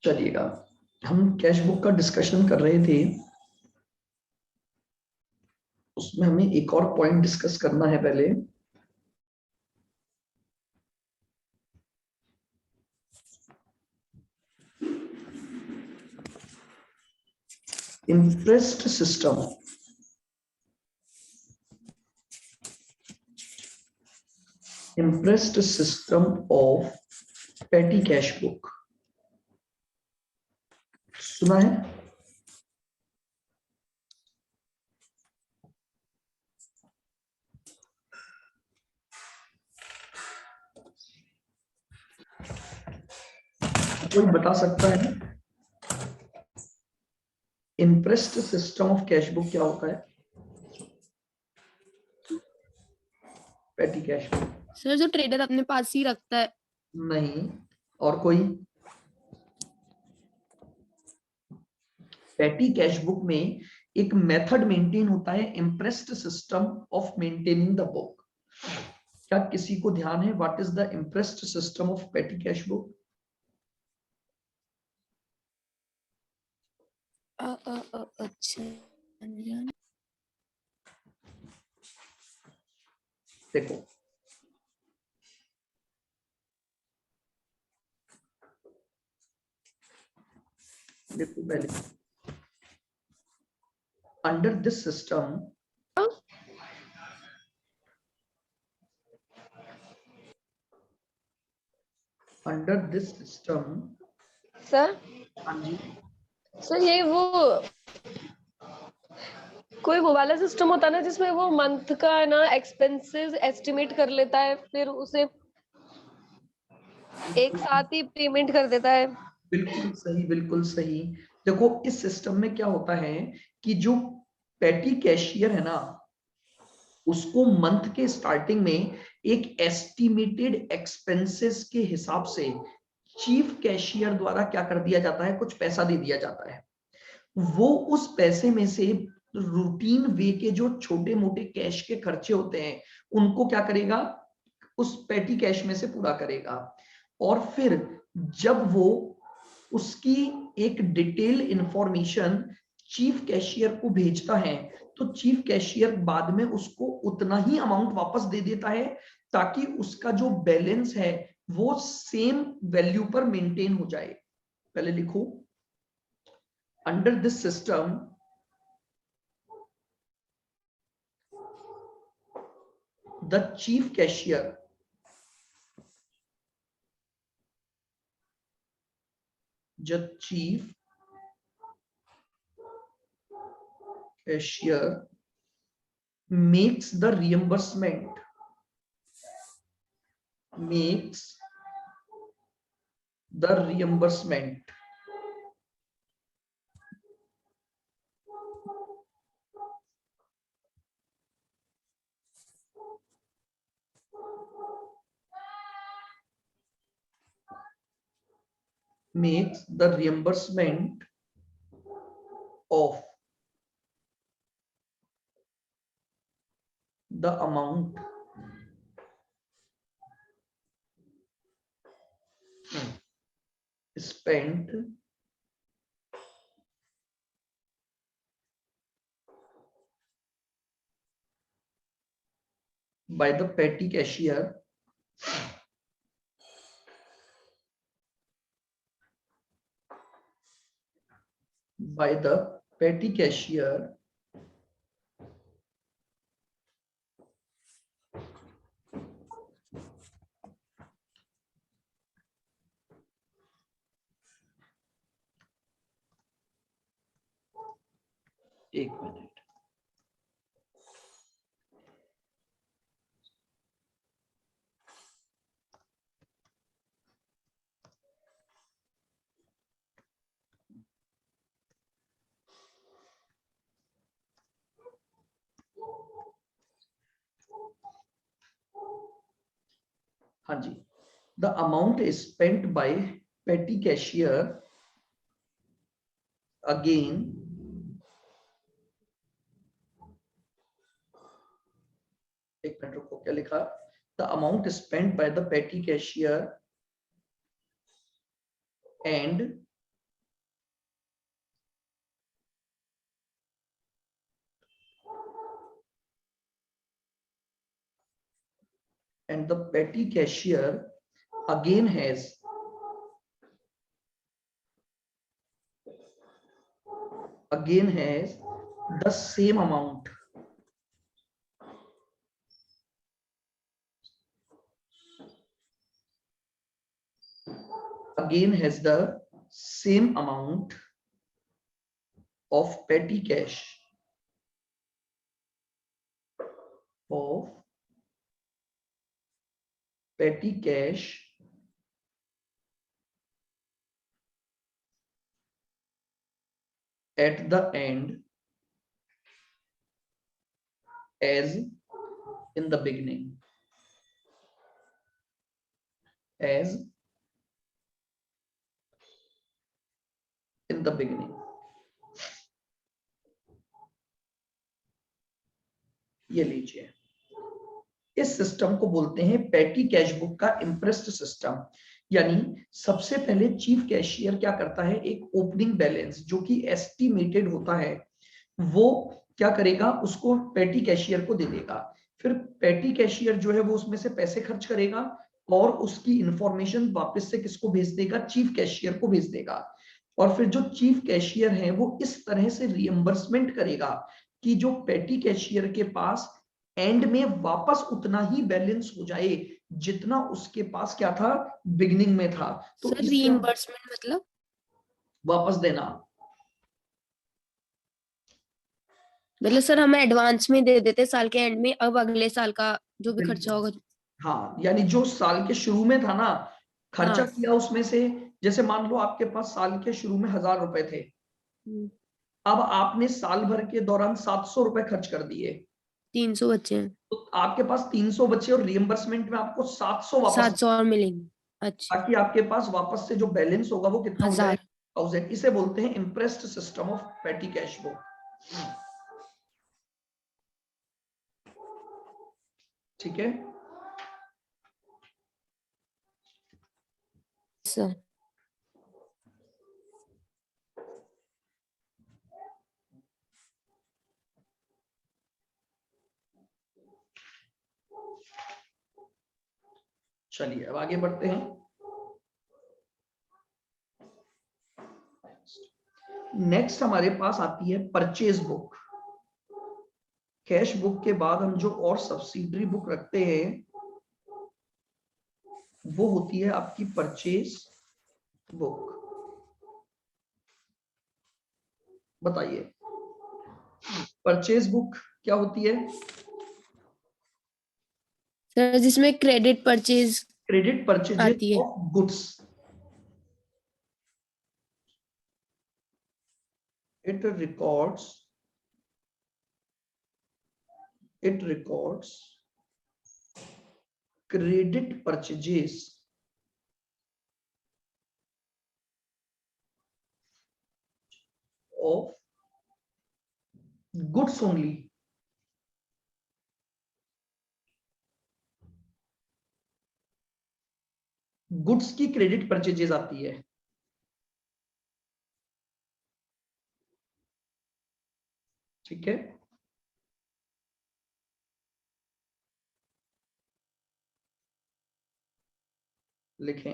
चलिएगा, हम cash book का डिस्कशन कर रहे थे, उसमें हमें एक और पॉइंट डिस्कस करना है पहले। Interest system, interest system of पेटी कैश बुक सुना है? कोई बता सकता है interest system of cash book क्या होता है? पेटी कैश बुक सर जो ट्रेडर अपने पास ही रखता है। नहीं, और कोई? पेटी कैश बुक में एक मेथड मेंटेन होता है, interest system of maintaining the book. क्या किसी को ध्यान है what is the interest system of पेटी कैश बुक? अच्छा, देखो, देखो पहले, under this system, under this system. Sir हाँ जी, सर ये वो कोई वो वाला सिस्टम होता है ना जिसमें वो मंथ का ना एक्सपेंसेस एस्टिमेट कर लेता है, फिर उसे एक साथ ही पेमेंट कर देता है। बिल्कुल सही, बिल्कुल सही। देखो, इस सिस्टम में क्या होता है कि जो पेटी कैशियर है ना, उसको मंथ के स्टार्टिंग में एक एस्टिमेटेड एक्सपेंसेस के हिसाब से चीफ कैशियर द्वारा क्या कर दिया जाता है, कुछ पैसा दे दिया जाता है। वो उस पैसे में से रूटीन वे के जो छोटे मोटे कैश के खर्चे होते हैं उनको क्या करेगा, उस पेटी कैश में से पूरा करेगा। और फिर जब वो उसकी एक डिटेल इंफॉर्मेशन चीफ कैशियर को भेजता है, तो चीफ कैशियर बाद में उसको उतना ही अमाउंट वापस दे देता है, ताकि उसका जो बैलेंस है वो सेम वैल्यू पर मेंटेन हो जाए। पहले लिखो, under this system the chief cashier the chief cashier makes the reimbursement, makes the reimbursement makes the reimbursement of the amount spent by the petty cashier by the petty cashier एक minute, हाँ जी, the amount is spent by petty cashier again एक minute रुको, क्या लिखा? the amount spent by the petty cashier and and the petty cashier again has the same amount of petty cash at the end as in the beginning. ये लीजिए, इस system को बोलते हैं पेटी कैश बुक का इम्प्रेस्ड सिस्टम। यानी सबसे पहले चीफ कैशियर क्या करता है, एक ओपनिंग बैलेंस जो कि एस्टिमेटेड होता है वो क्या करेगा, उसको पेटी कैशियर को दे देगा। फिर पेटी कैशियर जो है वो उसमें से पैसे खर्च करेगा और उसकी इंफॉर्मेशन वापस से किसको भेज देगा, चीफ कैशियर को भेज देगा। और फिर जो चीफ कैशियर है वो इस तरह से रिएम्बर्समेंट करेगा कि जो पेटी कैशियर के पास एंड में वापस उतना ही बैलेंस हो जाए जितना उसके पास क्या था, बिगिनिंग में था। तो सर रीइंबर्समेंट मतलब वापस देना, मतलब सर हमें एडवांस में दे देते साल के एंड में, अब अगले साल का जो भी खर्चा होगा। हाँ, यानी जो साल के शुरू में था ना खर्चा किया उसमें से, जैसे मान लो आपके पास साल के शुरू में 1000 रुपए थे, अब आपने साल भर के दौरान 700 रुपए खर्च कर दिए, 300 बच्चे हैं तो आपके पास 300 बचे और रिएम्बर्समेंट में आपको 700 वापस, 700 और मिलेंगे। अच्छा, ताकि आपके पास वापस से जो बैलेंस होगा वो कितना हो 1000। जाएगा, 1000। इसे बोलते हैं इम्प्रेस्ड सिस्टम ऑफ पेटी कैश बुक। ठीक है सर चलिए अब आगे बढ़ते हैं। नेक्स्ट हमारे पास आती है परचेज बुक। कैश बुक के बाद हम जो और सब्सिडरी बुक रखते हैं वो होती है आपकी परचेज बुक। बताइए परचेज बुक क्या होती है? सर जिसमें क्रेडिट परचेज आती है। Of goods. it records credit purchases of goods only। Goods की क्रेडिट परचेजेस आती है। ठीक है, लिखें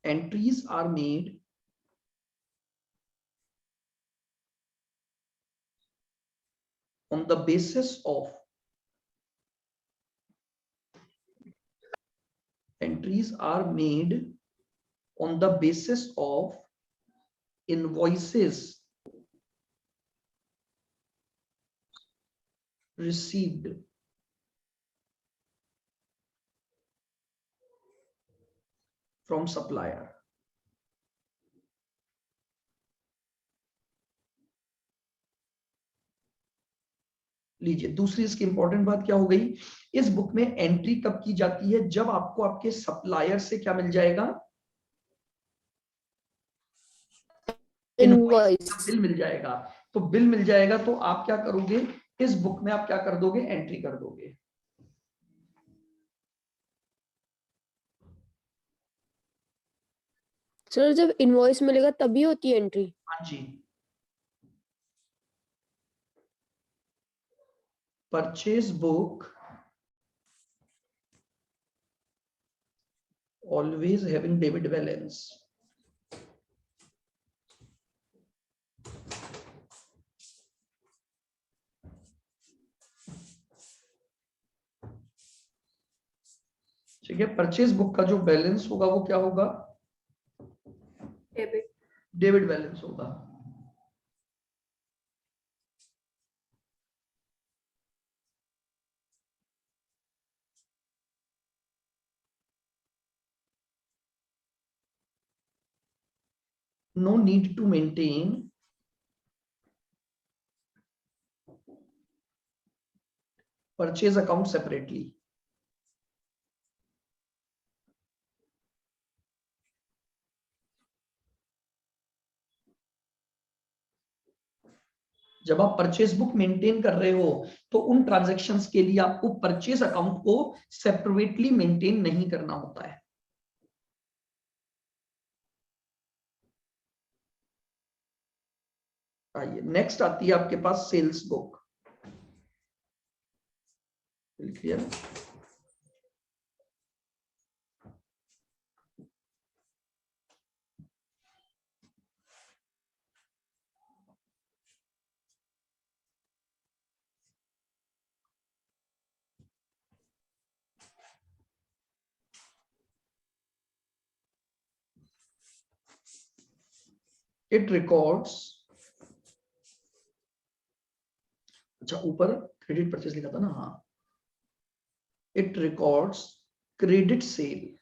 entries are made on the basis of invoices received from supplier। लीजिए दूसरी इसकी इंपॉर्टेंट बात क्या हो गई, इस बुक में एंट्री कब की जाती है, जब आपको आपके सप्लायर से क्या मिल जाएगा, इनवॉइस, बिल मिल जाएगा। तो बिल मिल जाएगा तो आप क्या करोगे, इस बुक में आप क्या कर दोगे, एंट्री कर दोगे। सर जब इनवॉइस मिलेगा तभी होती है एंट्री? हाँ जी, purchase book always having debit balance. ठीक है, परचेज बुक का जो बैलेंस होगा वो क्या होगा? डेबिट। डेबिट बैलेंस होगा। No need to maintain purchase account separately. जब आप परचेज बुक मेंटेन कर रहे हो तो उन ट्रांजैक्शंस के लिए आपको परचेज अकाउंट को सेपरेटली मेंटेन नहीं करना होता है। आइए नेक्स्ट आती है आपके पास sales book. Clear? It records, अच्छा ऊपर क्रेडिट परचेज लिखा था ना, हाँ, it records credit sale,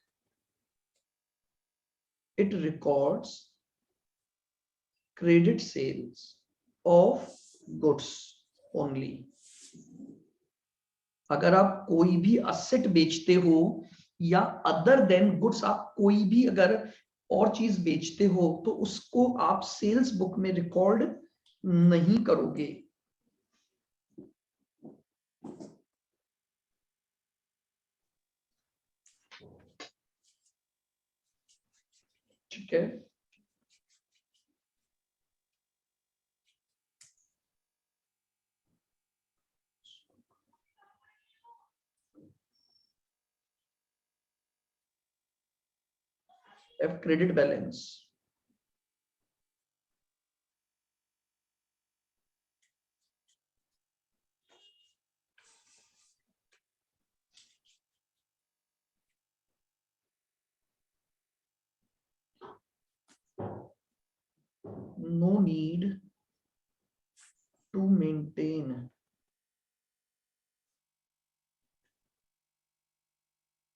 it records credit sales of goods only। अगर आप कोई भी असेट बेचते हो या अदर देन गुड्स, आप कोई भी अगर और चीज बेचते हो तो उसको आप सेल्स बुक में रिकॉर्ड नहीं करोगे। ठीक है, have credit balance। No need to maintain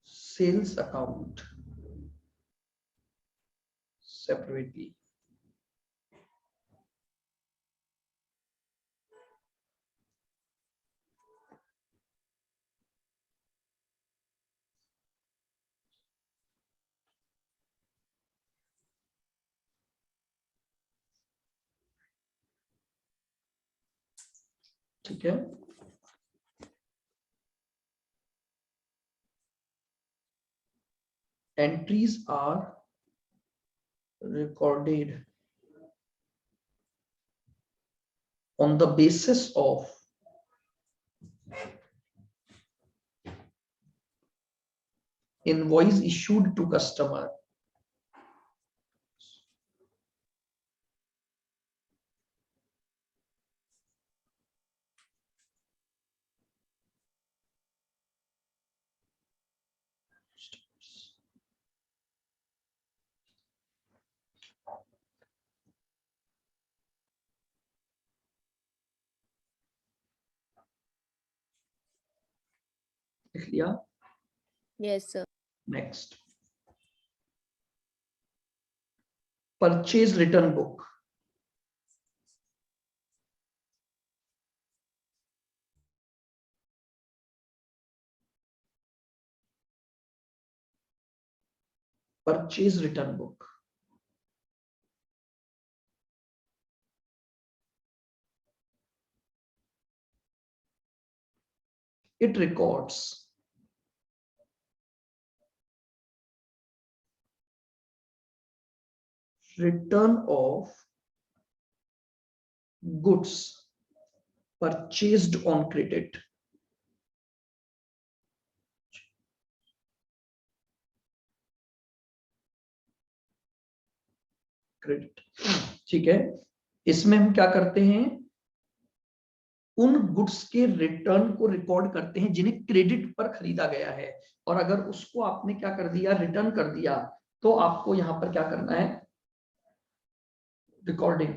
sales account separately। ठीक है, entries are recorded on the basis of invoice issued to customer। लिख लिया? Yes sir. Next, purchase return book. Purchase return book, it records return of goods purchased on credit. Credit, ठीक है। इसमें हम क्या करते हैं, उन गुड्स के रिटर्न को रिकॉर्ड करते हैं जिन्हें क्रेडिट पर खरीदा गया है, और अगर उसको आपने क्या कर दिया, रिटर्न कर दिया, तो आपको यहां पर क्या करना है, recording.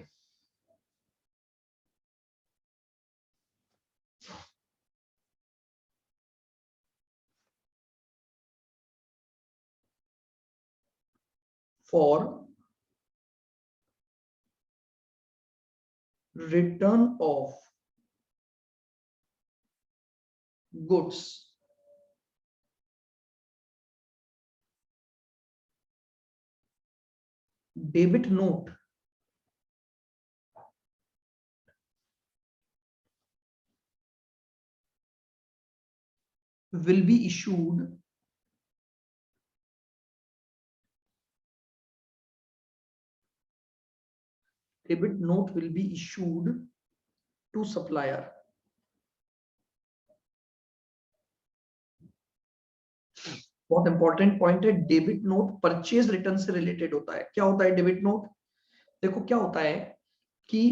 For return of goods debit note will be issued debit note will be issued to supplier। बहुत इंपॉर्टेंट पॉइंट है, डेबिट नोट परचेज रिटर्न से रिलेटेड होता है। क्या होता है डेबिट नोट, देखो क्या होता है कि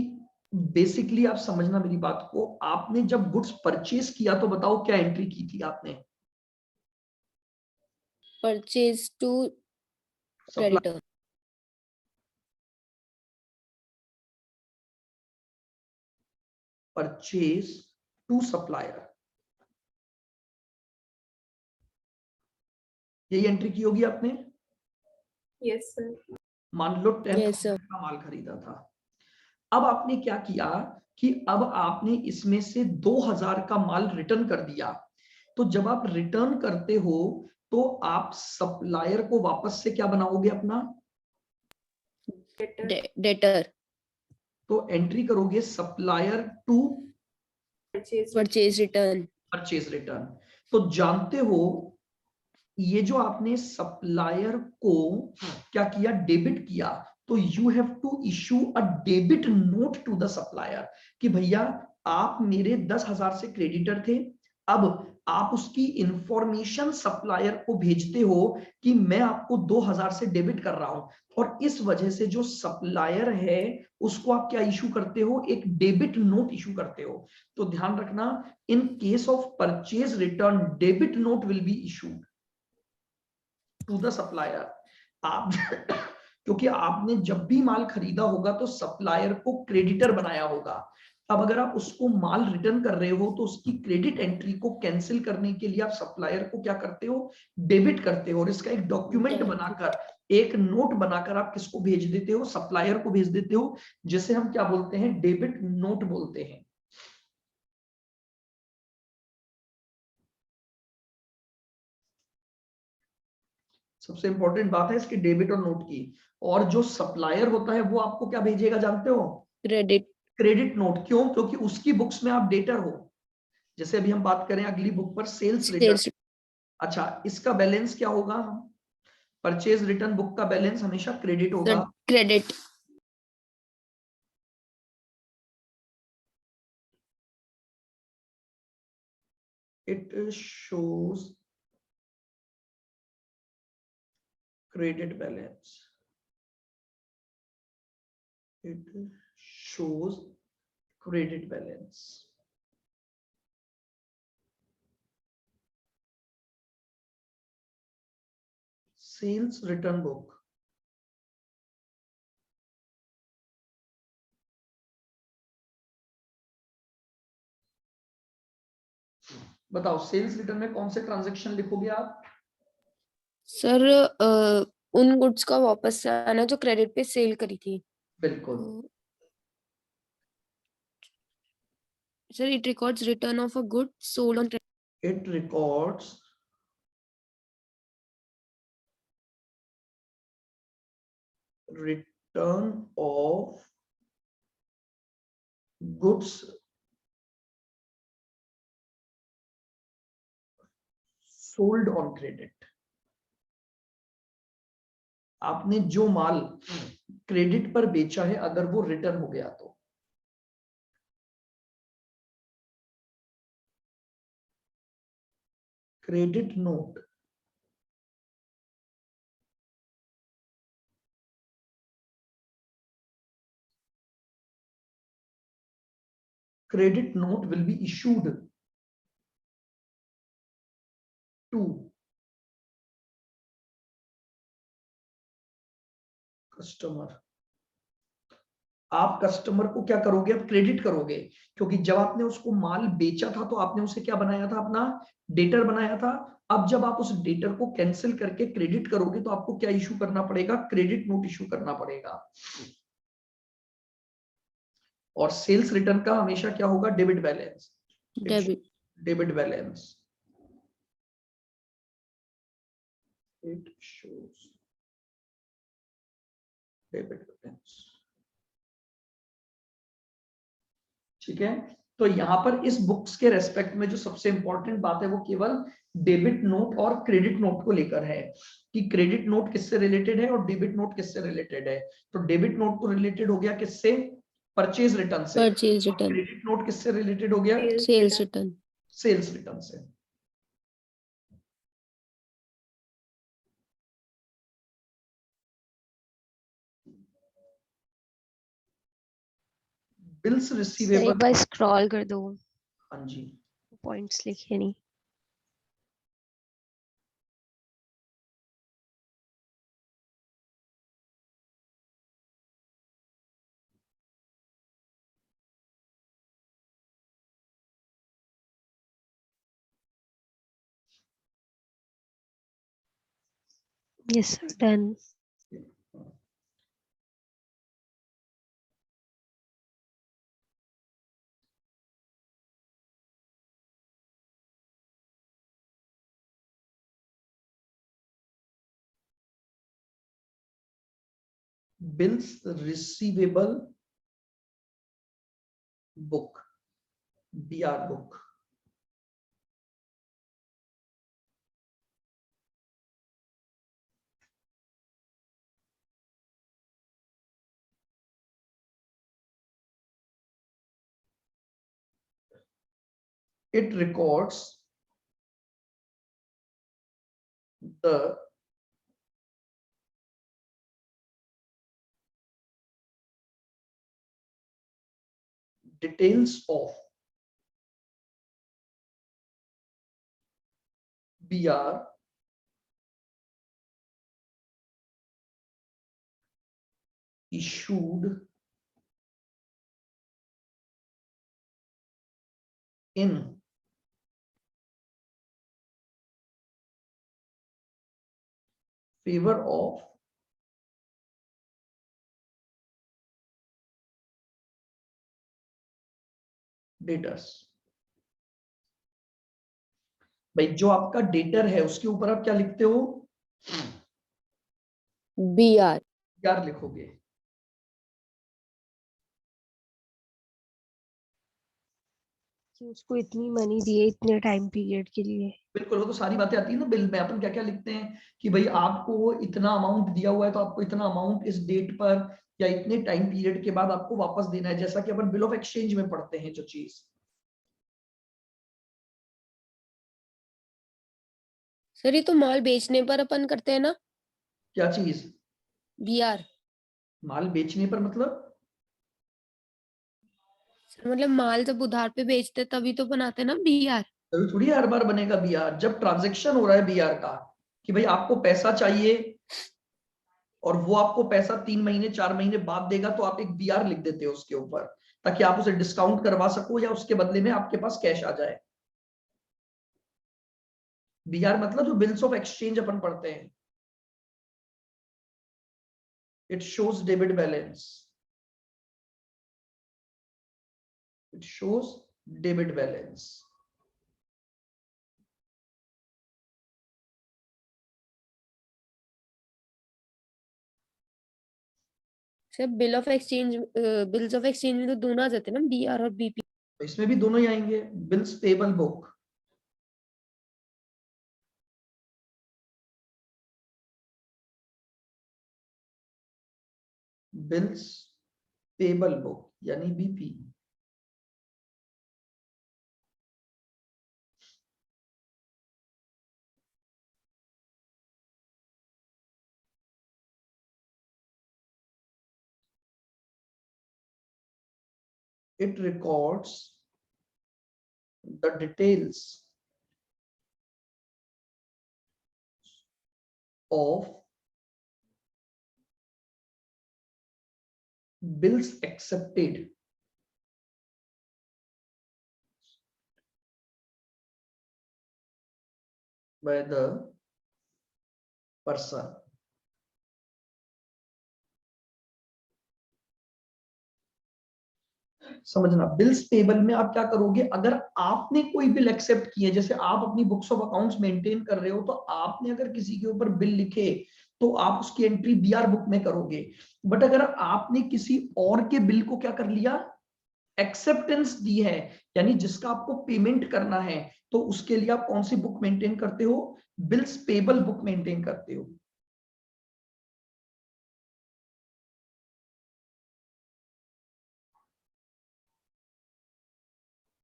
बेसिकली आप समझना मेरी बात को, आपने जब गुड्स परचेज किया तो बताओ क्या एंट्री की थी आपने, purchase to creditor, purchase to supplier, यही एंट्री की होगी आपने। Yes sir. मान लो 10,000 यस सर। का माल खरीदा था, अब आपने क्या किया कि अब आपने इसमें से 2,000 का माल रिटर्न कर दिया। तो जब आप रिटर्न करते हो तो आप सप्लायर को वापस से क्या बनाओगे अपना, डेटर, तो एंट्री करोगे supplier to purchase return. Purchase return. तो जानते हो ये जो आपने सप्लायर को क्या किया, डेबिट किया, तो you have to issue a debit note to the supplier कि भैया आप मेरे 10,000 से क्रेडिटर थे, अब आप उसकी इंफॉर्मेशन सप्लायर को भेजते हो कि मैं आपको 2,000 से डेबिट कर रहा हूं, और इस वजह से जो सप्लायर है उसको आप क्या इशू करते हो, एक डेबिट नोट इशू करते हो। तो ध्यान रखना, in case of purchase return debit note will be issued to the supplier. आप क्योंकि आपने जब भी माल खरीदा होगा तो सप्लायर को क्रेडिटर बनाया होगा, अब अगर आप उसको माल रिटर्न कर रहे हो तो उसकी क्रेडिट एंट्री को कैंसिल करने के लिए आप सप्लायर को क्या करते हो, डेबिट करते हो, और इसका एक डॉक्यूमेंट बनाकर, एक नोट बनाकर आप किसको भेज देते हो, सप्लायर को भेज देते हो, जिसे हम क्या बोलते हैं, डेबिट नोट बोलते हैं। सबसे इंपॉर्टेंट बात है इसकी डेबिट और नोट की। और जो सप्लायर होता है वो आपको क्या भेजेगा जानते हो, क्रेडिट, क्रेडिट नोट। क्यों, क्योंकि उसकी बुक्स में आप डेटर हो। जैसे अभी हम बात करें अगली बुक पर, सेल्स रिटर्न। सेल्स, अच्छा, इसका बैलेंस क्या होगा, परचेज रिटर्न बुक का बैलेंस हमेशा क्रेडिट होगा। Credit, it shows credit balance, it shows credit balance. Sales return book, बताओ सेल्स रिटर्न में कौन से ट्रांजैक्शन लिखोगे आप। सर उन गुड्स का वापस से आना जो क्रेडिट पे सेल करी थी। बिल्कुल, sir it records return of a good sold on it records return of goods sold on credit। आपने जो माल क्रेडिट पर बेचा है अगर वो रिटर्न हो गया तो credit note will be issued to customer. आप कस्टमर को क्या करोगे, आप क्रेडिट करोगे, क्योंकि जब आपने उसको माल बेचा था तो आपने उसे क्या बनाया था, अपना डेटर बनाया था। अब जब आप उस डेटर को कैंसिल करके क्रेडिट करोगे तो आपको क्या इशू करना पड़ेगा, क्रेडिट नोट इशू करना पड़ेगा। और सेल्स रिटर्न का हमेशा क्या होगा, debit balance. Debit balance it shows debit balance. ठीक है, तो यहां पर इस बुक्स के रेस्पेक्ट में जो सबसे इंपॉर्टेंट बात है वो केवल डेबिट नोट और क्रेडिट नोट को लेकर है, कि क्रेडिट नोट किससे रिलेटेड है और डेबिट नोट किससे रिलेटेड है। तो डेबिट नोट तो रिलेटेड हो गया किससे, परचेज रिटर्न से। क्रेडिट नोट किससे रिलेटेड हो गया, सेल्स रिटर्न। सेल्स रिटर्न से। बिल्स रिसीवेबल, एक बार स्क्रॉल कर दो, हाँ जी, पॉइंट्स लिखे नहीं। Yes sir, done. Bills receivable book, BR book. It records the details of BR issued in favor of debtors. भाई जो आपका डेटर है उसके ऊपर आप क्या लिखते हो, बीआर। यार लिखोगे। कि उसको इतनी मनी दिए इतने टाइम पीरियड के लिए। बिल्कुल, वो तो सारी बातें आती है ना बिल में, अपन क्या क्या लिखते हैं कि भाई आपको इतना अमाउंट दिया हुआ है तो आपको इतना अमाउंट इस डेट पर या इतने टाइम पीरियड के बाद आपको वापस देना है, जैसा कि अपन बिल ऑफ एक्सचेंज में पढ़ते हैं जो चीज। सर ये तो माल बेचने पर अपन करते हैं ना, क्या चीज, बीआर। माल बेचने पर मतलब, सर मतलब माल जब उधार पे बेचते तभी तो बनाते हैं ना बीआर। जरूरी थोड़ी हर बार बनेगा बीआर, जब ट्रांजेक्शन हो रहा है बीआर का, कि भाई आपको पैसा चाहिए और वो आपको पैसा 3 महीने 4 महीने बाद देगा, तो आप एक बीआर लिख देते हो उसके ऊपर, ताकि आप उसे डिस्काउंट करवा सको या उसके बदले में आपके पास कैश आ जाए। बीआर मतलब जो बिल्स ऑफ एक्सचेंज अपन पढ़ते हैं, it shows debit balance, it shows debit balance. Sir bills of exchange में तो दोनों आ जाते हैं ना, बीआर और बीपी। इसमें भी दोनों ही आएंगे, bills payable book, bills payable book यानी BP. It records the details of bills accepted by the person। समझना, बिल्स पेबल में आप क्या करोगे, अगर आपने कोई बिल एक्सेप्ट किए, जैसे आप अपनी बुक्स ऑफ अकाउंट्स मेंटेन कर रहे हो, तो आपने अगर किसी के ऊपर बिल लिखे तो आप उसकी एंट्री बीआर बुक में करोगे। बट अगर आपने किसी और के बिल को क्या कर लिया, एक्सेप्टेंस दी है, यानी जिसका आपको पेमेंट करना है, तो उसके लिए आप कौन सी बुक मेंटेन करते हो, बिल्स पेबल बुक मेंटेन करते हो।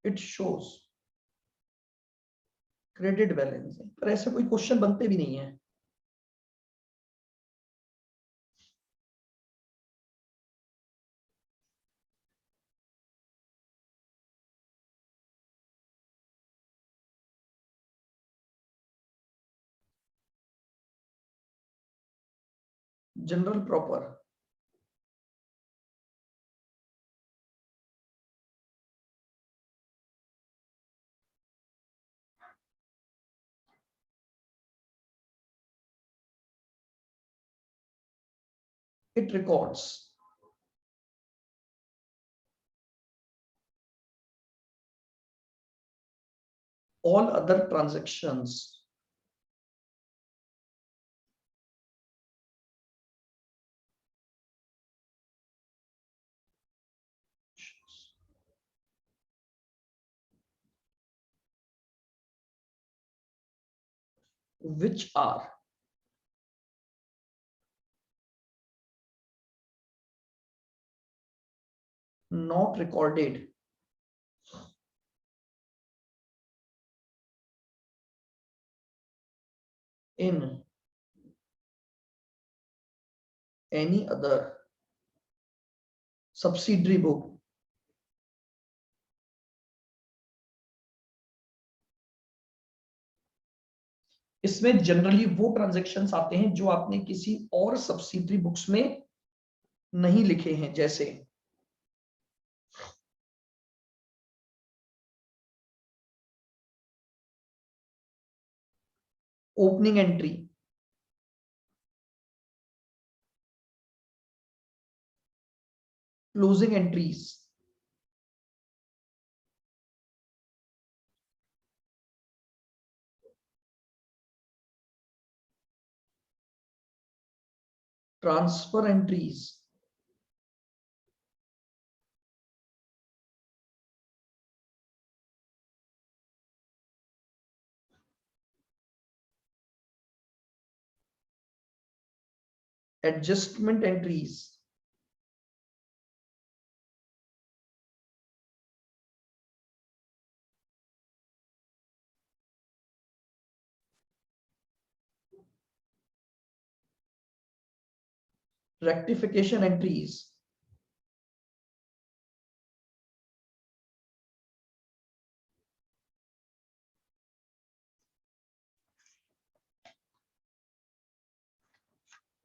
इट शोज क्रेडिट बैलेंस, पर ऐसे कोई क्वेश्चन बनते भी नहीं है। General proper, it records all other transactions which are not recorded in any other subsidiary book इसमें जनरली वो ट्रांजैक्शंस आते हैं जो आपने किसी और सब्सिडरी बुक्स में नहीं लिखे हैं, जैसे opening entry, closing entries, transfer entries, adjustment entries, rectification entries,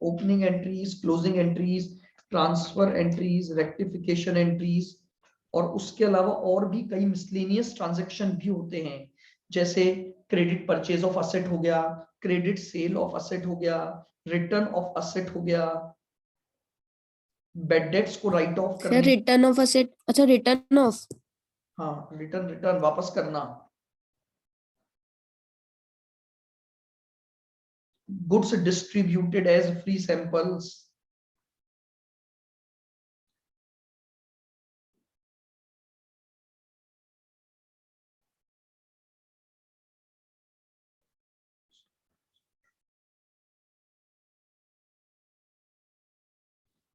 opening entries, closing entries, transfer entries, rectification entries, और उसके अलावा और भी कई मिसलेनियस ट्रांजैक्शन भी होते हैं, जैसे क्रेडिट परचेज ऑफ असेट हो गया, क्रेडिट सेल ऑफ असेट हो गया, रिटर्न ऑफ असेट हो गया, बैड डेट्स को राइट ऑफ करना, रिटर्न ऑफ असेट, अच्छा रिटर्न ऑफ, हाँ रिटर्न, रिटर्न वापस करना, goods distributed as free samples,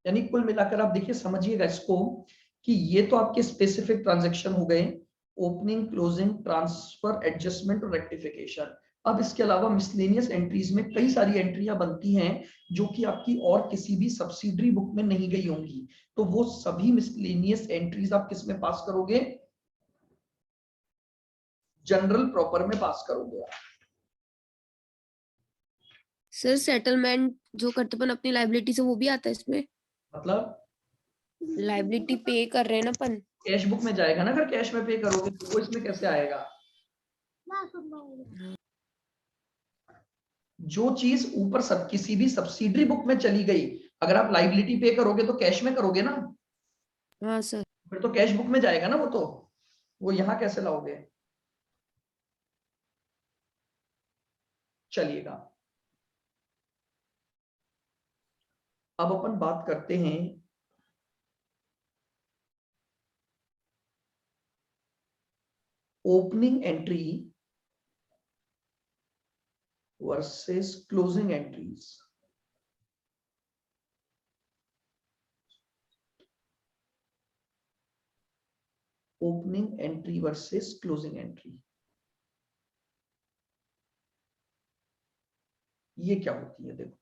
यानी कुल मिलाकर आप देखिए, समझिएगा इसको कि ये तो आपके स्पेसिफिक ट्रांजैक्शन हो गए, ओपनिंग, क्लोजिंग, ट्रांसफर, एडजस्टमेंट और रेक्टिफिकेशन। अब इसके अलावा मिसलेनियस एंट्रीज में कई सारी एंट्रियां बनती हैं जो कि आपकी और किसी भी सब्सिडरी बुक में नहीं गई होंगी, तो वो सभी मिसलेनियस एंट्रीज आप किस में पास करोगे? जनरल प्रॉपर में पास करोगे आप। सर सेटलमेंट जो करते अपन अपनी लाइबिलिटी से वो भी आता है इसमें? मतलब लाइबिलिटी पे कर रहे हैं ना अपन, कैश बुक में जाएगा ना, अगर कैश में पे करोगे तो वो इसमें कैसे आएगा? जो चीज ऊपर सब किसी भी सब्सिडरी बुक में चली गई, अगर आप लाइबिलिटी पे करोगे तो कैश में करोगे ना, हाँ सर। फिर तो कैश बुक में जाएगा ना वो, तो वो यहां कैसे लाओगे? चलिएगा, अब अपन बात करते हैं opening entry versus closing entries. Opening entry versus closing entry, ये क्या होती है? देखो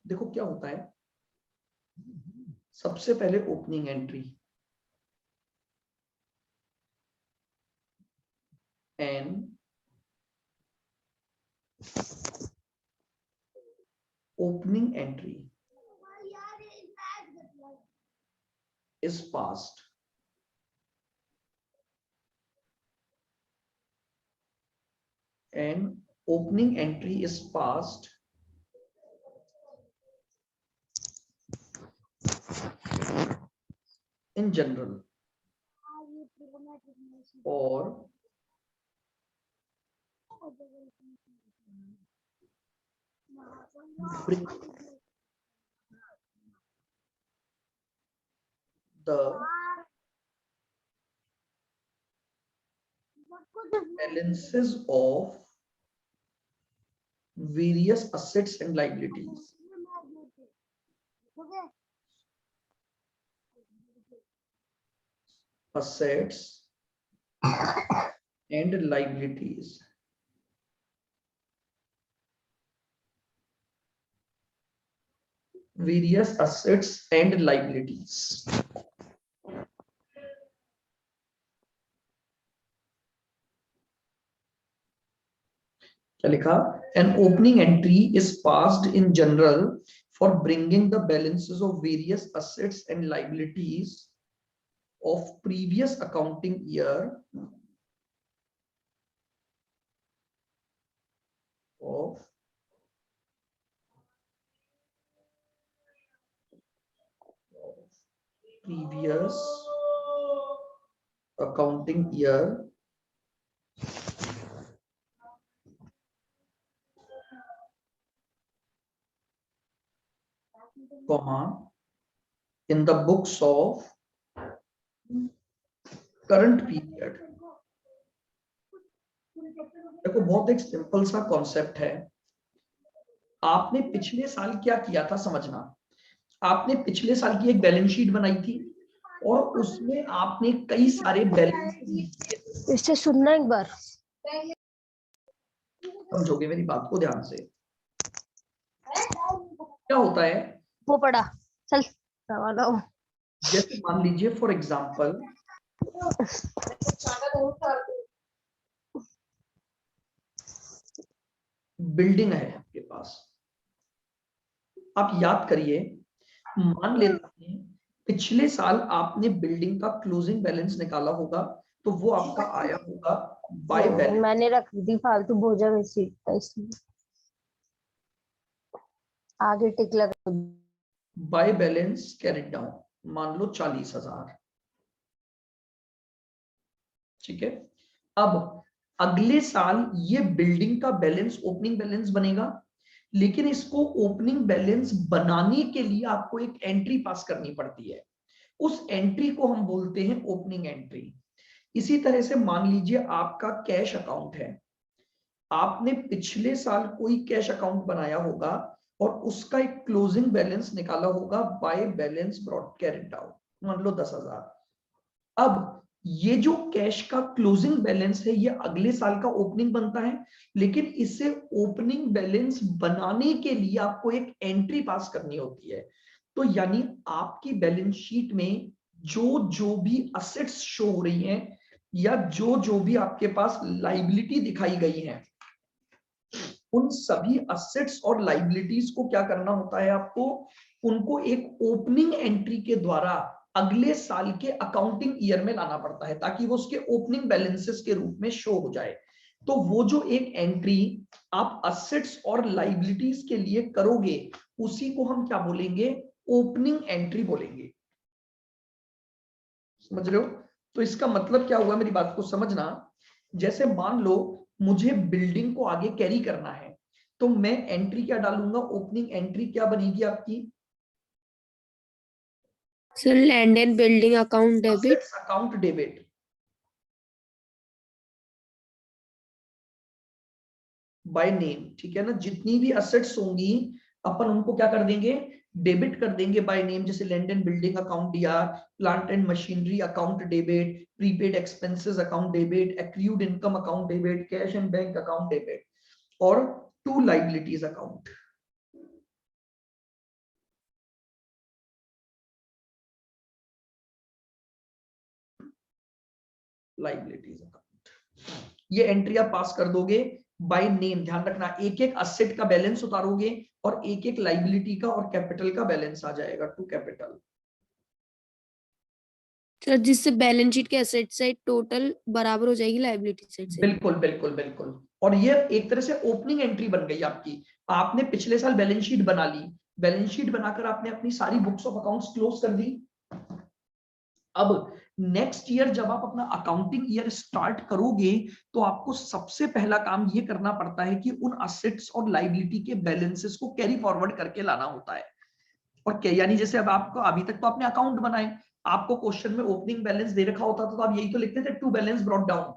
देखो क्या होता है। सबसे पहले opening entry, an opening entry is passed and opening entry is passed in general or bring the balances of various assets and liabilities. Assets and liabilities. Various assets and liabilities. क्या लिखा? An opening entry is passed in general for bringing the balances of various assets and liabilities of previous accounting year of previous accounting year comma in the books of current period. देखो बहुत एक simple सा concept है। आपने पिछले साल क्या किया था समझना। आपने पिछले साल की एक बैलेंस शीट बनाई थी और उसमें आपने कई सारे बैलेंस। इससे सुनना एक बार, समझोगे मेरी बात को ध्यान से। क्या होता है वो पढ़ा चल सवाल आओ। जैसे मान लीजिए फॉर एग्जांपल बिल्डिंग है आपके पास। आप याद करिए, मान लेते हैं पिछले साल आपने बिल्डिंग का क्लोजिंग बैलेंस निकाला होगा, तो वो आपका आया होगा बाय बैलेंस। मैंने रख दी फालतू भोजा में सीट था इसलिए आगे टिक लगा। बाय बैलेंस कैरिड डाउन, मान लो 40,000। ठीक है, अब अगले साल ये बिल्डिंग का बैलेंस ओपनिंग बैलेंस बनेगा, लेकिन इसको ओपनिंग बैलेंस बनाने के लिए आपको एक एंट्री पास करनी पड़ती है। उस एंट्री को हम बोलते हैं ओपनिंग एंट्री। इसी तरह से मान लीजिए आपका कैश अकाउंट है, आपने पिछले साल कोई कैश अकाउंट बनाया होगा और उसका एक क्लोजिंग बैलेंस निकाला होगा by balance brought carried out, मान लो 10,000। अब ये जो कैश का क्लोजिंग बैलेंस है ये अगले साल का ओपनिंग बनता है, लेकिन इसे ओपनिंग बैलेंस बनाने के लिए आपको एक एंट्री पास करनी होती है। तो यानी आपकी बैलेंस शीट में जो भी असेट्स शो हो रही हैं या जो भी आपके पास लाइबिलिटी दिखाई गई है, उन सभी असेट्स और लाइबिलिटीज को क्या करना होता है आपको, उनको एक ओपनिंग एंट्री के द्वारा अगले साल के अकाउंटिंग ईयर में लाना पड़ता है ताकि वो उसके ओपनिंग बैलेंसेस के रूप में शो हो जाए। तो वो जो एक एंट्री आप असेट्स और लाइबिलिटीज के लिए करोगे उसी को हम क्या बोलेंगे, ओपनिंग एंट्री बोलेंगे। समझ रहे हो? तो इसका मतलब क्या हुआ, मेरी बात को समझना। जैसे मान लो मुझे बिल्डिंग को आगे कैरी करना है, तो मैं एंट्री क्या डालूंगा, ओपनिंग एंट्री क्या बनेगी आपकी, sir land and building account debit, account debit by name. ठीक है ना, जितनी भी असेट्स होंगी अपन उनको क्या कर देंगे, डेबिट कर देंगे बाय नेम। जैसे लैंड एंड बिल्डिंग अकाउंट दिया, plant and machinery account debit, prepaid expenses account debit, accrued income account debit, cash and bank account debit, और to liabilities account. Liabilities account, ये एंट्री आप pass कर दोगे by name. ध्यान रखना, एक एक असेट का बैलेंस उतारोगे और एक एक लाइबिलिटी का और कैपिटल का बैलेंस आ जाएगा टू कैपिटल। सर जिससे बैलेंस शीट के एसेट साइड टोटल बराबर हो जाएगी लायबिलिटी साइड से। बिल्कुल बिल्कुल बिल्कुल। और ये एक तरह से ओपनिंग एंट्री बन गई आपकी। आपने पिछले साल बैलेंस शीट बना ली, बैलेंस शीट बनाकर आपने अपनी सारी बुक्स ऑफ अकाउंट्स क्लोज कर दी। अब नेक्स्ट ईयर जब आप अपना अकाउंटिंग ईयर स्टार्ट करोगे तो आपको सबसे पहला काम ये करना पड़ता है कि उन असेट्स और लाइबिलिटी के बैलेंसेस को कैरी फॉरवर्ड करके लाना होता है। और क्या, यानी जैसे अब आपको अभी तक तो आपने अकाउंट बनाए, आपको क्वेश्चन में ओपनिंग बैलेंस दे रखा होता था तो आप यही तो लिखते थे, टू बैलेंस ब्रॉट डाउन।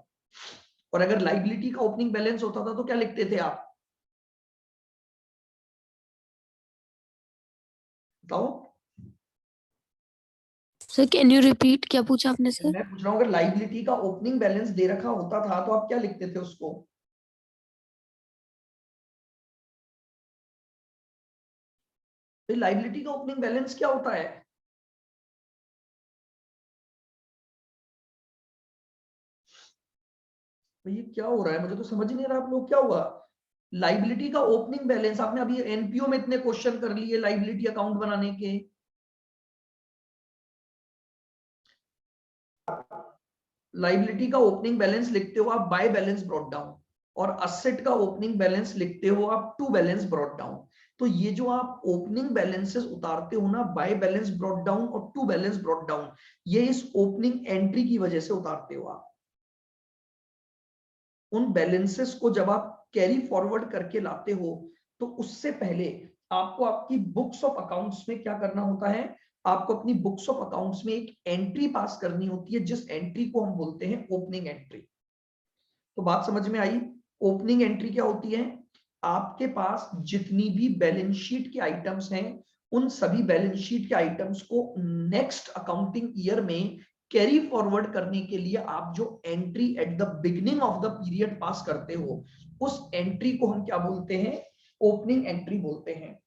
और अगर लाइबिलिटी का ओपनिंग बैलेंस होता था तो क्या लिखते थे आप, बताओ। सर कैन यू रिपीट, क्या पूछा आपने सर? मैं पूछ रहा हूँ अगर लाइबिलिटी का ओपनिंग बैलेंस दे रखा होता था तो आप क्या लिखते थे उसको, तो लाइबिलिटी का ओपनिंग बैलेंस क्या होता है, तो ये क्या हो रहा है, मुझे तो समझ ही नहीं रहा आप लोग, क्या हुआ। लाइबिलिटी का ओपनिंग बैलेंस आपने अभी एनपीओ में इतने क्वेश्चन कर लिए लाइबिलिटी अकाउंट बनाने के। लाइबिलिटी का ओपनिंग बैलेंस लिखते हो आप बाय बैलेंस ब्रॉट डाउन, और असेट का ओपनिंग बैलेंस लिखते हो आप टू बैलेंस ब्रॉट डाउन। तो ये जो आप ओपनिंग बैलेंसेस उतारते हो ना, बाय बैलेंस ब्रॉट डाउन और टू बैलेंस ब्रॉट डाउन, ये इस ओपनिंग एंट्री की वजह से उतारते हो आप। उन बैलेंसेस को जब आप कैरी फॉरवर्ड करके लाते हो तो उससे पहले आपको आपकी बुक्स ऑफ अकाउंट्स में क्या करना होता है, आपको अपनी बुक्स ऑफ अकाउंट्स में एक एंट्री पास करनी होती है जिस एंट्री को हम बोलते हैं ओपनिंग एंट्री। तो बात समझ में आई। ओपनिंग एंट्री क्या होती है, आपके पास जितनी भी बैलेंस शीट के आइटम्स हैं उन सभी बैलेंस शीट के आइटम्स को नेक्स्ट अकाउंटिंग ईयर में कैरी फॉरवर्ड करने के लिए आप जो entry at the beginning of the period pass करते हो उस एंट्री को हम क्या बोलते हैं, ओपनिंग एंट्री बोलते हैं।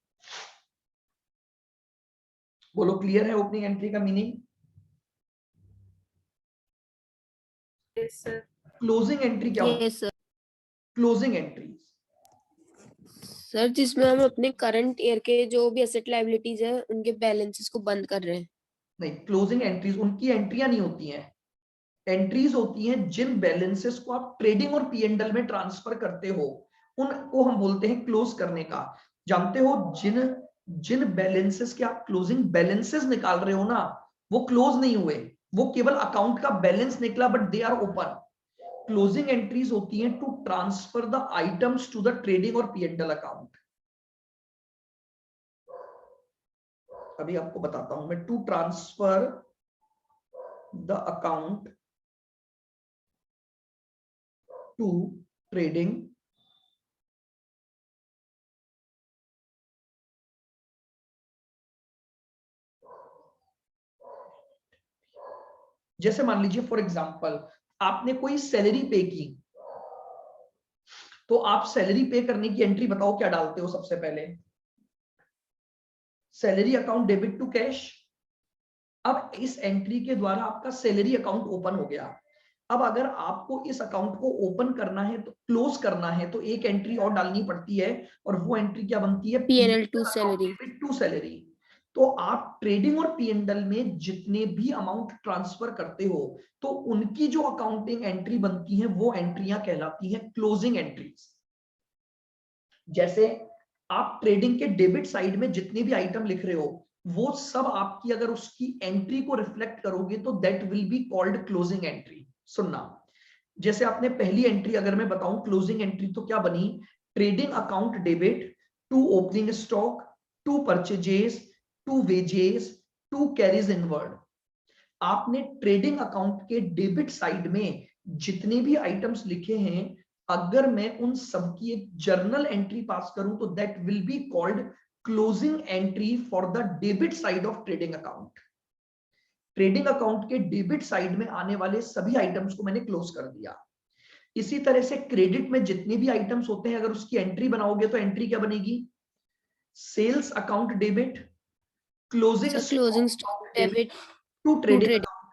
बोलो क्लियर है ओपनिंग एंट्री का meaning? Yes sir. Closing entry क्या होती है? Yes sir. Closing entry sir जिसमें हम अपने करंट ईयर के जो भी एसेट लायबिलिटीज है उनके बैलेंसेस को बंद कर रहे हैं। नहीं, क्लोजिंग एंट्रीज उनकी एंट्रियां नहीं होती हैं, एंट्रीज होती हैं जिन बैलेंसेस को आप ट्रेडिंग और पीएनडल में ट्रांसफर करते हो उनको हम बोलते हैं क्लोज करने का। जानते हो जिन जिन बैलेंसेस के आप क्लोजिंग बैलेंसेस निकाल रहे हो ना वो क्लोज नहीं हुए, वो केवल अकाउंट का बैलेंस निकला but they are open. Closing entries होती हैं to transfer the items to the trading और पीएनडल अकाउंट। अभी आपको बताता हूं मैं, to transfer the account to trading जैसे मान लीजिए फॉर एग्जांपल आपने कोई सैलरी पे की, तो आप सैलरी पे करने की एंट्री बताओ क्या डालते हो सबसे पहले? Salary account debit to cash. अब इस एंट्री के द्वारा आपका सैलरी अकाउंट ओपन हो गया। अब अगर आपको इस अकाउंट को ओपन करना है तो क्लोज करना है तो एक एंट्री और डालनी पड़ती है, और वो एंट्री क्या बनती है? P&L to account salary. Debit to salary. तो आप ट्रेडिंग और P&L में जितने भी अमाउंट ट्रांसफर करते हो तो उनकी जो अकाउंटिंग एंट्री बनती है वो एंट्रियां कहलाती हैं क्लोजिंग एंट्रीज। जैसे आप ट्रेडिंग के डेबिट साइड में जितने भी आइटम लिख रहे हो वो सब आपकी अगर उसकी एंट्री को रिफ्लेक्ट करोगे तो that will be called closing entry. सुनना, जैसे आपने पहली एंट्री अगर मैं बताऊं क्लोजिंग एंट्री तो क्या बनी? Trading account debit to opening stock to purchases to wages to carriage inward. आपने ट्रेडिंग अकाउंट के डेबिट साइड में जितने भी आइटम्स लिखे हैं अगर मैं उन सब की एक जर्नल एंट्री पास करूं तो that will be called closing entry for the debit side of trading account. Trading account के डेबिट साइड में आने वाले सभी आइटम्स को मैंने क्लोज कर दिया। इसी तरह से क्रेडिट में जितने भी आइटम्स होते हैं अगर उसकी एंट्री बनाओगे तो एंट्री क्या बनेगी? Sales account debit closing So closing stock debit to to trading trading. Account.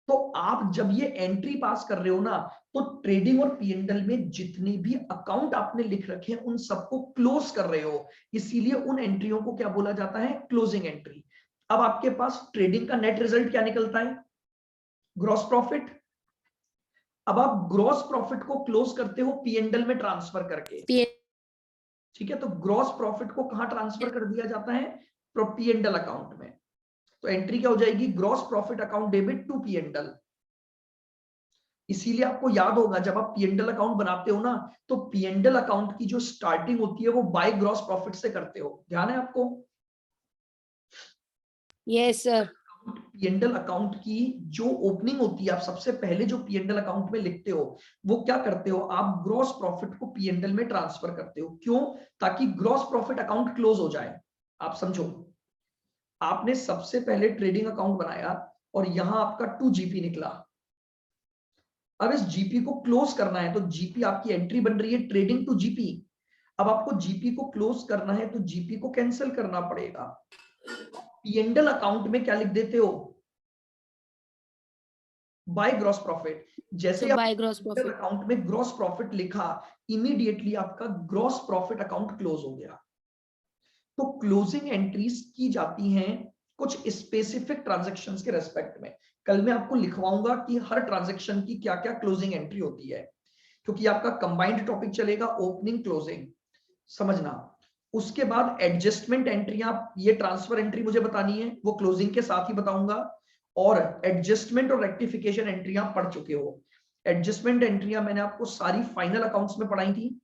तो आप जब ये एंट्री पास कर रहे हो ना तो ट्रेडिंग और P&L में जितने भी अकाउंट आपने लिख रखे हैं उन सबको क्लोज कर रहे हो, इसीलिए उन एंट्रियों को क्या बोला जाता है? Closing entry. अब आपके पास ट्रेडिंग का नेट रिजल्ट क्या निकलता है? Gross profit. अब आप ग्रॉस प्रॉफिट को क्लोज करते हो P&L में ट्रांसफर करके, P&L ठीक है? तो ग्रॉस प्रॉफिट को कहां ट्रांसफर कर दिया जाता है? P&L अकाउंट में। तो एंट्री क्या हो जाएगी? Gross profit account debit to P&L। इसीलिए आपको याद होगा जब आप P&L अकाउंट बनाते हो ना तो P&L अकाउंट की जो स्टार्टिंग होती है वो बाय ग्रॉस प्रॉफिट से करते हो, ध्यान है आपको? Yes sir. P&L अकाउंट की जो ओपनिंग होती है आप सबसे पहले जो P&L अकाउंट में लिखते हो वो क्या करते हो? आप ग्रॉस प्रॉफिट को P&L में ट्रांसफर करते हो। क्यों? ताकि ग्रॉस प्रॉफिट अकाउंट क्लोज हो जाए। आप समझो, आपने सबसे पहले ट्रेडिंग अकाउंट बनाया और यहां आपका 2GP निकला। अब इस जीपी को क्लोज करना है तो जीपी आपकी एंट्री बन रही है ट्रेडिंग टू जीपी। अब आपको जीपी को क्लोज करना है तो जीपी को कैंसिल करना पड़ेगा। P&L अकाउंट में क्या लिख देते हो? By gross profit. जैसे So आप by gross P&L profit. Account में ग्रॉस प्रॉफिट लिखा इमीडिएटली आपका ग्रॉस प्रॉफिट अकाउंट क्लोज हो गया। तो क्लोजिंग एंट्रीज की जाती हैं कुछ स्पेसिफिक ट्रांजैक्शंस के रेस्पेक्ट में। कल मैं आपको लिखवाऊंगा कि हर ट्रांजैक्शन की क्या क्या क्लोजिंग एंट्री होती है, क्योंकि आपका कंबाइंड टॉपिक चलेगा ओपनिंग क्लोजिंग, समझना। उसके बाद एडजस्टमेंट एंट्रियां, ये ट्रांसफर एंट्री मुझे बतानी है वो क्लोजिंग के साथ ही बताऊंगा। और एडजस्टमेंट और रेक्टिफिकेशन एंट्रियां पढ़ चुके हो। एडजस्टमेंट एंट्रियां मैंने आपको सारी फाइनल अकाउंट्स में पढ़ाई थी,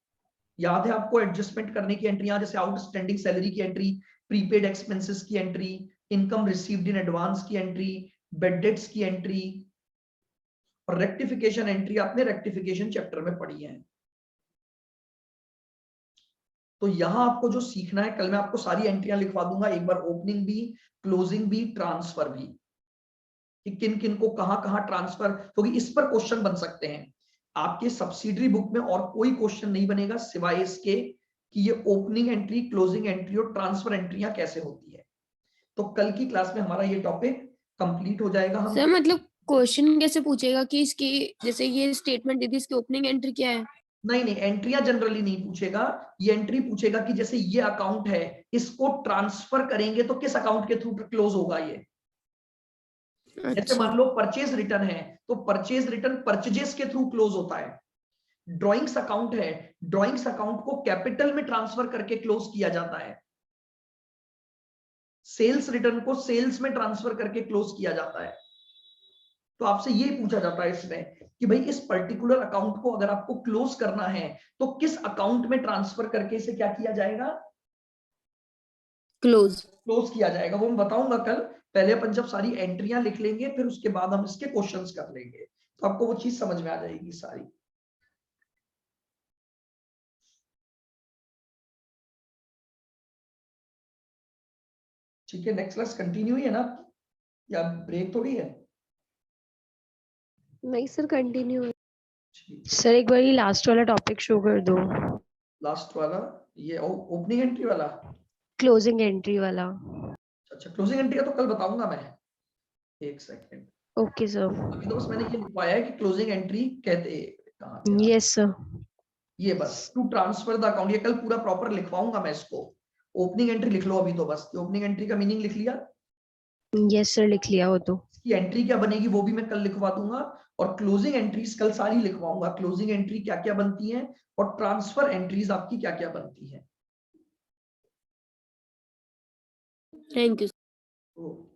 याद है आपको? एडजस्टमेंट करने की एंट्रियां जैसे आउटस्टैंडिंग सैलरी की एंट्री, प्रीपेड एक्सपेंसेस की entry, income received in advance की एंट्री, बेड डेट्स की एंट्री, और रेक्टिफिकेशन एंट्री आपने रेक्टिफिकेशन चैप्टर में पढ़ी है। तो यहां आपको जो सीखना है, कल मैं आपको सारी एंट्रियां लिखवा दूंगा एक बार, ओपनिंग भी, क्लोजिंग भी, ट्रांसफर भी, कि किन किन को कहां कहां ट्रांसफर, क्योंकि इस पर क्वेश्चन बन सकते हैं। आपके सब्सिडरी बुक में और कोई क्वेश्चन नहीं बनेगा सिवाय इसके कि ये ओपनिंग एंट्री, क्लोजिंग एंट्री और ट्रांसफर एंट्रियां कैसे होती है। तो कल की क्लास में हमारा ये टॉपिक कंप्लीट हो जाएगा। हम सर मतलब क्वेश्चन कैसे पूछेगा कि इसकी जैसे ये स्टेटमेंट दी थी इसकी ओपनिंग एंट्री क्या है? नहीं नहीं, एंट्रियां जनरली नहीं पूछेगा। ये एंट्री पूछेगा कि जैसे ये अकाउंट है, इसको ट्रांसफर करेंगे तो किस अकाउंट के थ्रू क्लोज होगा ये। जैसे अच्छा. मान लो परचेज रिटर्न है तो परचेज रिटर्न परचेजेस के थ्रू क्लोज होता है। ड्रॉइंग्स अकाउंट है, ड्रॉइंग्स अकाउंट को कैपिटल में ट्रांसफर करके क्लोज किया जाता है। सेल्स रिटर्न को सेल्स में ट्रांसफर करके क्लोज किया जाता है। तो आपसे ये पूछा जाता है इसमें कि भाई इस पर्टिकुलर अकाउंट को अगर आपको क्लोज करना है तो किस अकाउंट में ट्रांसफर करके इसे क्या किया जाएगा? क्लोज. क्लोज किया जाएगा। वो मैं बताऊंगा कल। पहले अपन जब सारी एंट्रियां लिख लेंगे फिर उसके बाद हम इसके क्वेश्चंस कर लेंगे, तो आपको वो चीज समझ में आ जाएगी सारी। ठीक है, नेक्स्ट क्लास कंटिन्यू है ना? या ब्रेक थोड़ी है? नहीं सर, कंटिन्यू। ठीक, सर एक बार लास्ट वाला टॉपिक शो कर दो, लास्ट वाला ये ओपनिंग एंट्री वाला। क्लोजिंग एंट्री वाला। अच्छा, क्लोजिंग एंट्री का तो कल बताऊंगा मैं। एक सेकंड, ओके सर। अभी तो बस मैंने ये लिखवाया है कि क्लोजिंग एंट्री कहते कहाँ पे यार? Yes sir. ये बस टू ट्रांसफर द अकाउंट, ये कल पूरा प्रॉपर लिखवाऊंगा मैं इसको। ओपनिंग एंट्री लिख लो अभी तो बस, ओपनिंग एंट्री का मीनिंग लिख लिया, यस सर, लिख लिया वो तो। इसकी एंट्री क्या बनेगी वो भी मैं कल लिखवा दूंगा, और क्लोजिंग एंट्रीज कल सारी लिखवाऊंगा, क्लोजिंग एंट्री क्या क्या बनती है और ट्रांसफर एंट्रीज आपकी क्या क्या बनती है। Thank you. ओके।